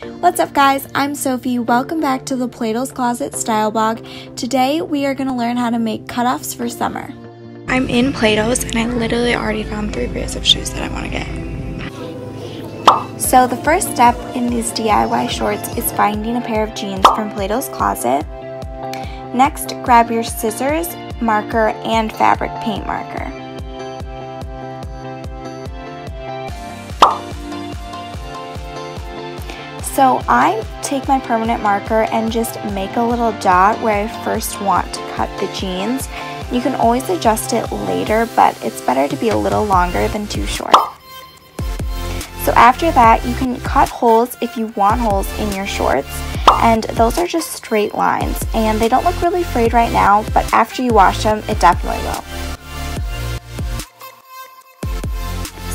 What's up guys, I'm Sophie. Welcome back to the Plato's Closet Style Blog. Today we are going to learn how to make cutoffs for summer. I'm in Plato's and I literally already found 3 pairs of shoes that I want to get. So the first step in these DIY shorts is finding a pair of jeans from Plato's Closet. Next, grab your scissors, marker, and fabric paint marker. So I take my permanent marker and just make a little dot where I first want to cut the jeans. You can always adjust it later, but it's better to be a little longer than too short. So after that, you can cut holes if you want holes in your shorts, and those are just straight lines, and they don't look really frayed right now, but after you wash them, it definitely will.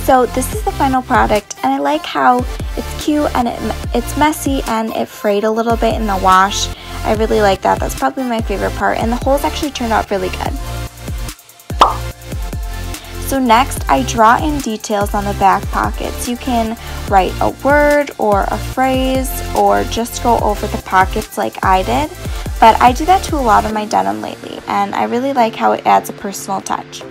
So this is the final product, and I like how it's cute and it's messy and it frayed a little bit in the wash. I really like that. That's probably my favorite part, and the holes actually turned out really good. So next, I draw in details on the back pockets. You can write a word or a phrase or just go over the pockets like I did, but I do that to a lot of my denim lately, and I really like how it adds a personal touch.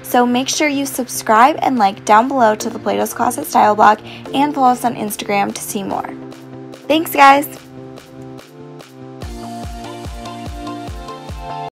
So make sure you subscribe and like down below to the Plato's Closet Style Blog and follow us on Instagram to see more. Thanks guys!